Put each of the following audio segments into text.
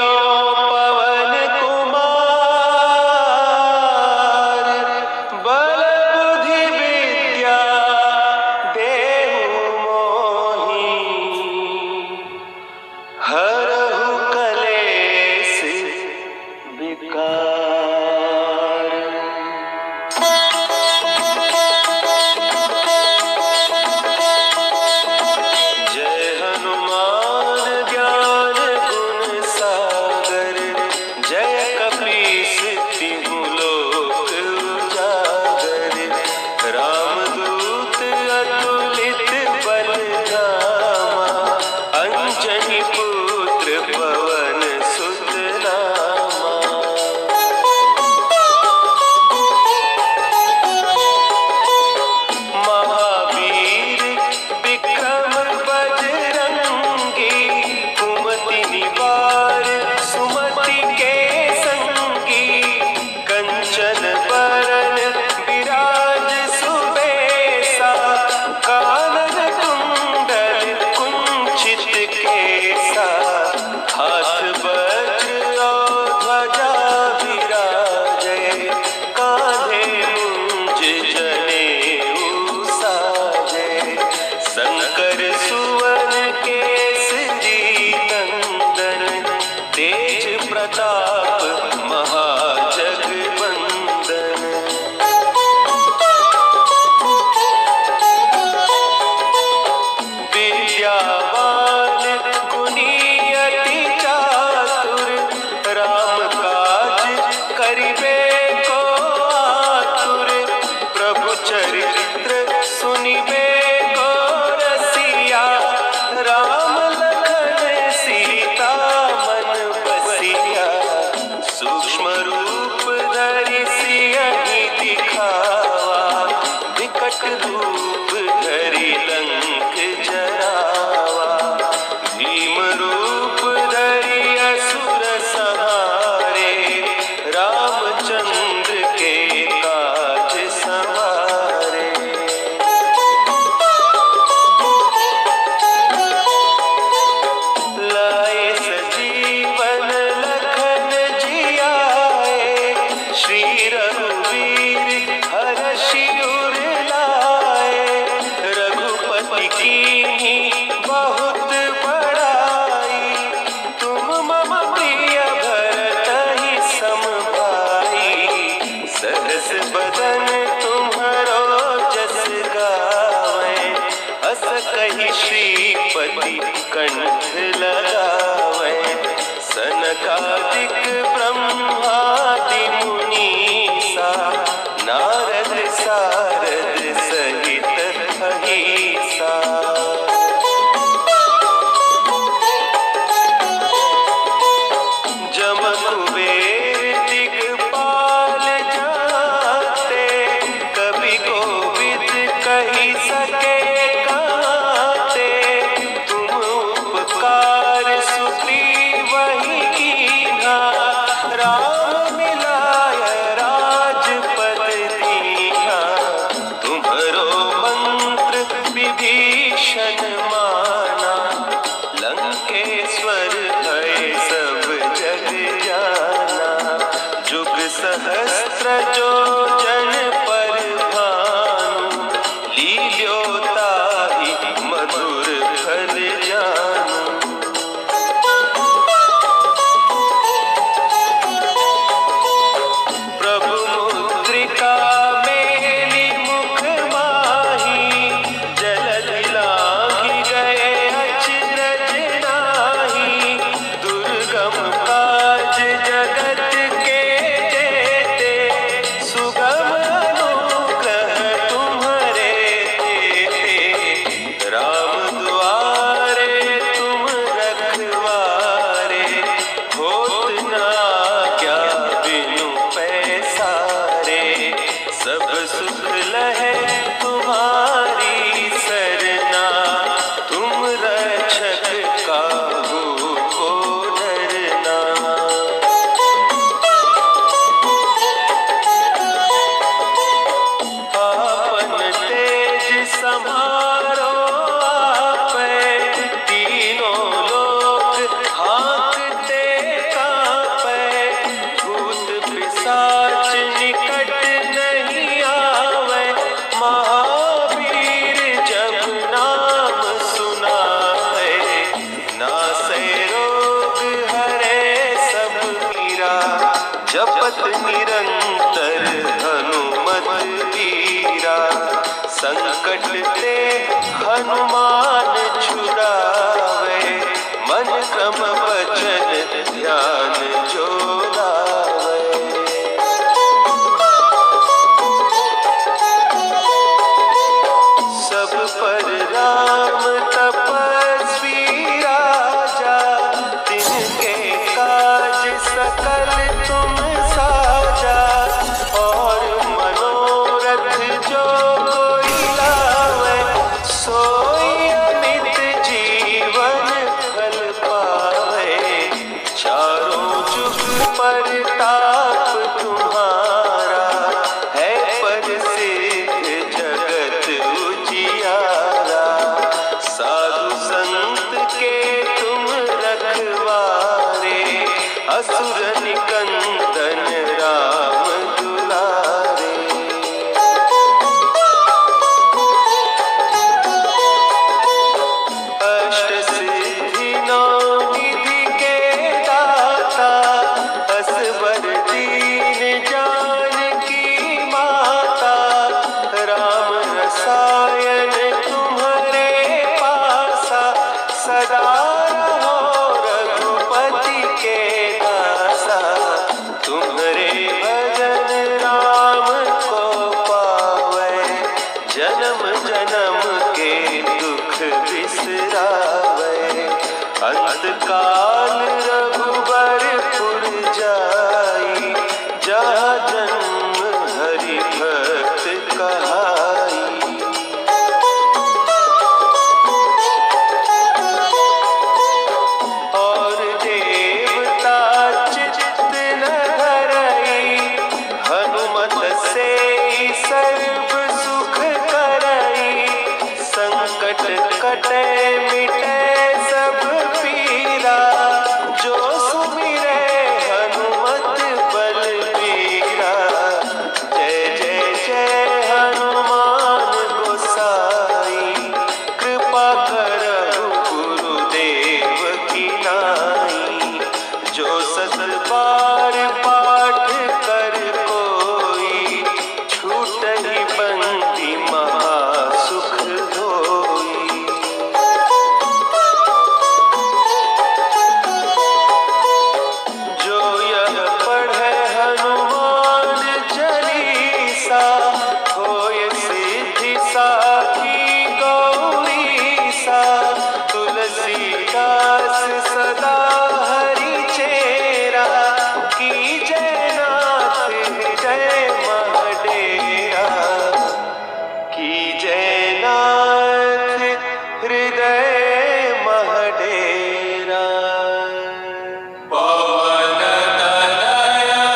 पवन कुमार, बल बुद्धि विद्या देहु मोहि, हरहु कलेश विकार। जय हनुमान ज्ञान गुण सागर, जय कपीस तिहु लोक उजागर। रामदूत अतुलित बल धामा, अंजनी पुत्र पवन सुत नामा। महावीर विक्रम बजरंगी, कुमति निवार सुमति के संगी। कंचन बरन विराज सुबेसा, कानन कुंडल कुंचित केसा। हाथ वज्र और ध्वजा विराजे, कांधे मुंज जनेऊ साजे। शंकर सुवन केसरी नंदन, तेज प्रताप महाजगवंदन। विद्यावान गुणी अति चातुर, राम काज करिबे को आतुर। प्रभु चरित्र सुनिबे को रसिया, राम लखन सीता मन बसिया। सूक्ष्म रूप धरि सियहि दिखावा, विकट रूप धरि लंक जरावा। भीम रूप धरि असुर संहारे, रामचंद्र के काज सवारे। लाए सजीवन लखन जियाए, श्री रघुवीर हरषि उर लाए। रघुपति कीन्ही बहुत बड़ाई, तुम मम प्रिय भरतहि सम भाई। सहस बदन तुम्हरो जस गावें, अस कहि श्रीपति कंठ लगावें। सनकादिक ब्रह्मादि मुनीसा, नारद सारद सहित अहिसा। जम कुबेर दिगपाल जाते, कवि कोविद कहि सके काते। तुम उपकार सुग्रीवहि कीन्हा, राम मिलाय राजपद दीन्हा। तुम्हरो मंत्र विभीषण माना, लंकेश्वर भय सब जग जाना। जुग सहस्त्र जो जन पर भानु, लील्यो ताहि मधुर फल जानू। प्रभु मुद्रिका मेली मुख माही, जलधि लांघि गए अचरज नाही। दुर्गम काज जगत के जेते, जपत निरंतर हनुमत वीरा, संकट ते हनुमान छुड़ावे, मन क्रम वचन ध्यान जो लावे। सब पर राम तपस्वी राजा, तिनके काज सकल तुम साजा, और मनोरथ जो कोई लावे, सोई अमित जीवन फल पावे। चारों जुग परताप तुम्हारा, है प्रसिद्ध जगत उजियारा। साधु संत के तुम रखवारे, असुर निकंदन राम दुलारे। अष्ट सिद्धि नौ निधि के दाता, असवर दीन जानकी माता। राम रसायन तुम्हारे पासा, सदा रहो रघुपति के दासा। तुम्हारे भजन राम को पावे, जन्म जन्म के दुख बिसरावे। अंत काल रघुबरपुर जाई, जहाँ जन्म हरि भक्त कहाई। और देवता चित्त न धरई, हनुमत से सर्व सुख करई। संकट कटे मिटे सब पीरा, जो सुमिरे हनुमत बलबीरा। जय जय जय हनुमान गोसाई, कृपा करहु गुरुदेव की नाई। जो सत बार पाठ कर कोई, छूटहि बंदी महा सुख होई। जो यह पढ़े हनुमान चालीसा, होय सिद्धि साखी गौरीसा। तुलसीदास सदा हरि चेरा, की जय नाथ हृदय महडेरा। की जय नाथ हृदय महडेरा। पवन तनया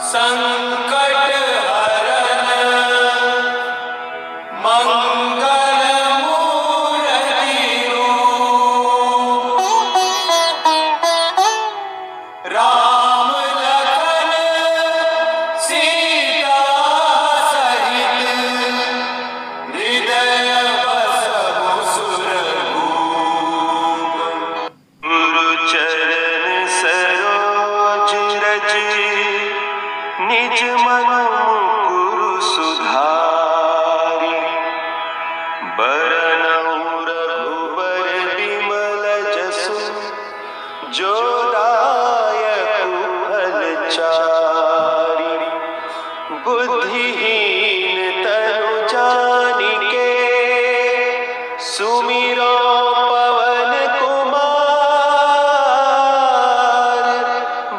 संकट हरन, मंगल मूर्ति रूप। राम लखन सीता सहित, हृदय बसहु सुरभूप। गुरु चरण सरोज रज, निज मन मुकुरु सुधारि। बरनउँ रघुबर विमल जसु, जो दायक फल चारि। बुद्धिहीन तनु जानिके, सुमिरो पवन कुमार।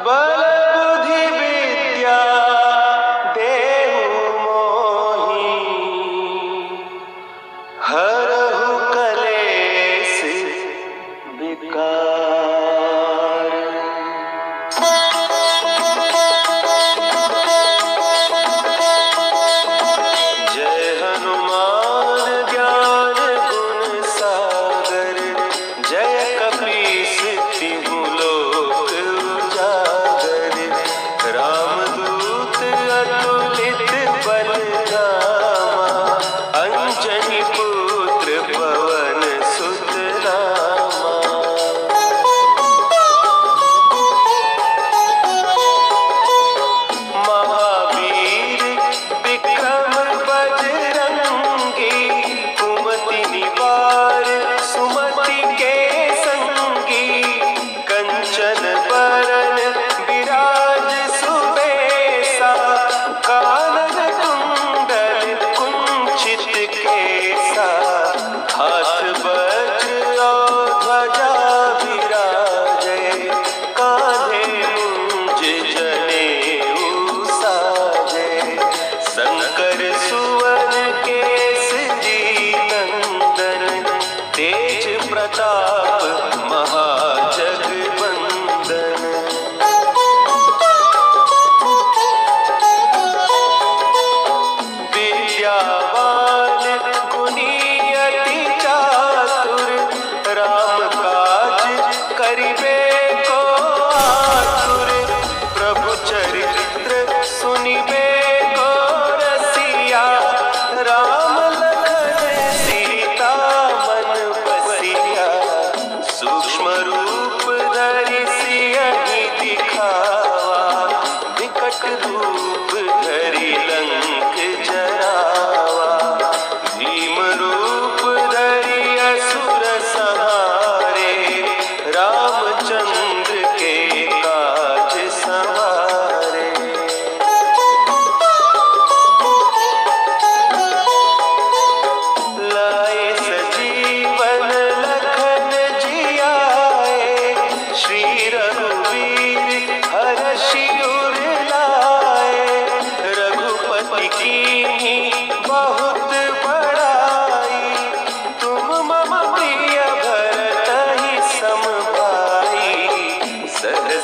बल बुद्धि विद्या दे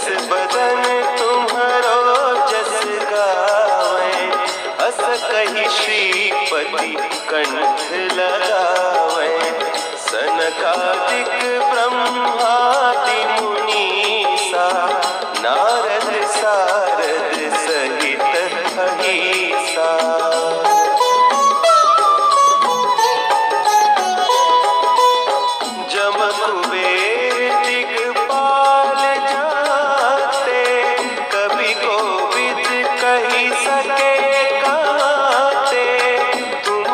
जस बदन तुम्हारो जस गावे, अस कही श्रीपति कंठ लगावे। सनकादिक ब्रह्मादि मुनीसा, नारद सारद सहित अहिसा। जम कुबेर दिगपाल जाते, कवि कोविद कही सके गाते। तुम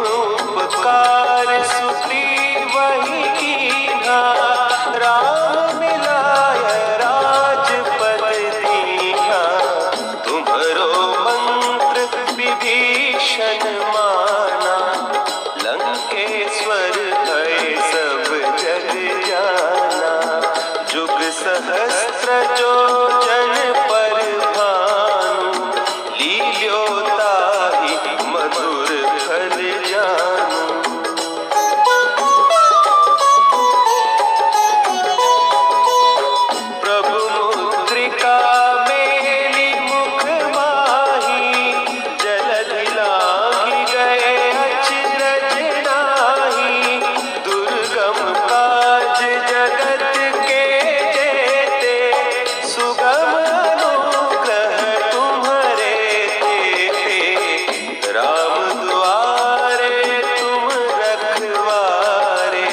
उपकार सुग्रीवहि कीन्हा, राम मिलाय राजपद दीन्हा। तुम्हरो मंत्र विभीषण माना, लंकेश्वर भय सब जग जाना। जुग सहस्त्र जो जन पर भानु, लील्यो ताहि मधुर फल जानू। प्रभु मुद्रिका मेली मुख माही, जलधि लांघि गए अचरज नाही। दुर्गम काज जगत के जेते, सुगम अनुग्रह तुम्हरे तेते। राम द्वारे तुम रखवारे,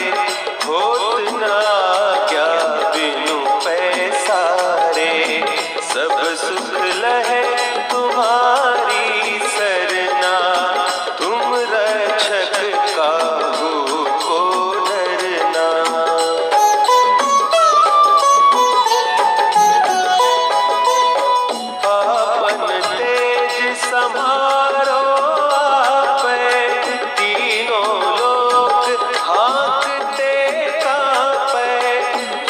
होत न आज्ञा बिनु पैसारे। सब सुख लहे तुम्हारी सरना, तुम रक्षक काहू को डरना। आपन तेज समारो आपै, तीनों लोक हाँकते कांपै।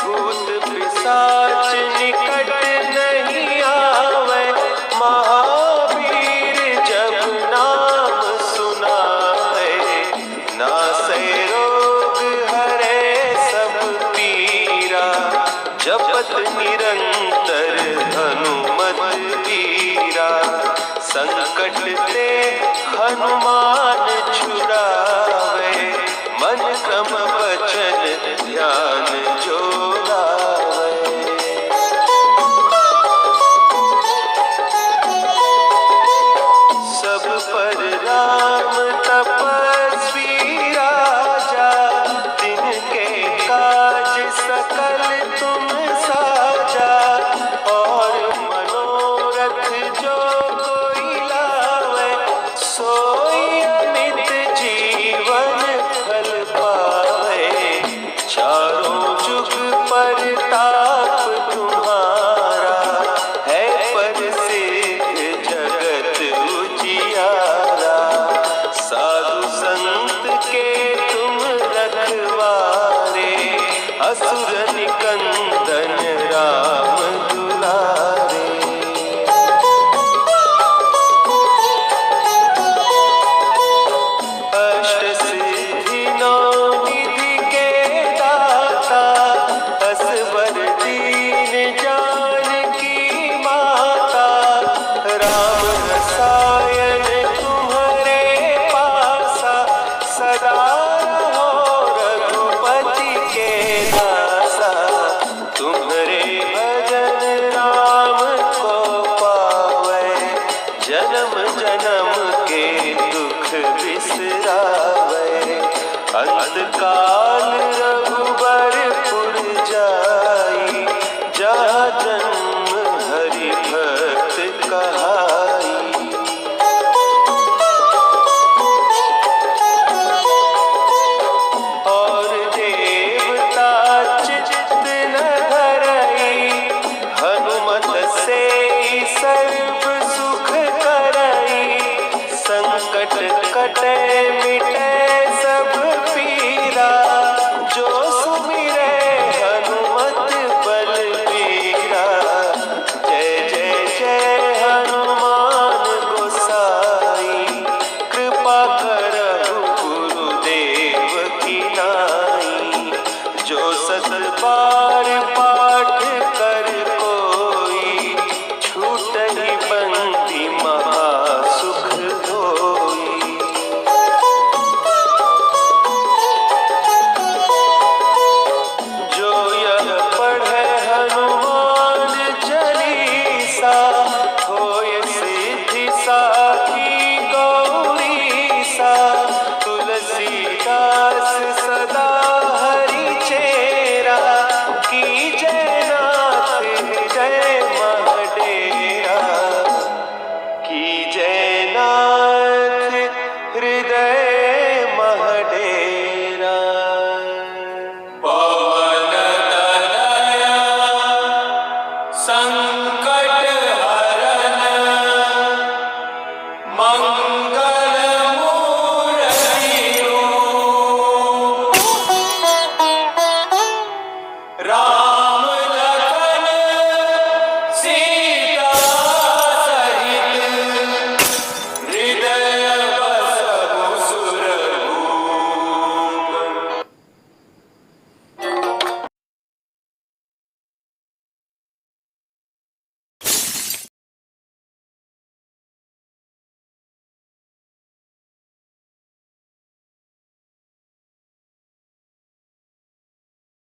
भूत पिशाच निकट नहीं आवे, महावीर जब नाम सुनावे। नासै रोग हरे सब पीरा, जपत निरंतर हनुमत वीरा। संकट ते हनुमान छुड़ावे, मन क्रम वचन ध्यान जो लावे। सब पर राम तपस्वी राजा, तिनके काज सकल तुम साजा। और मनोरथ जो कोई लावे, सोई अमित जीवन संकट हरन मंगल मूर्ति राम लखन सीता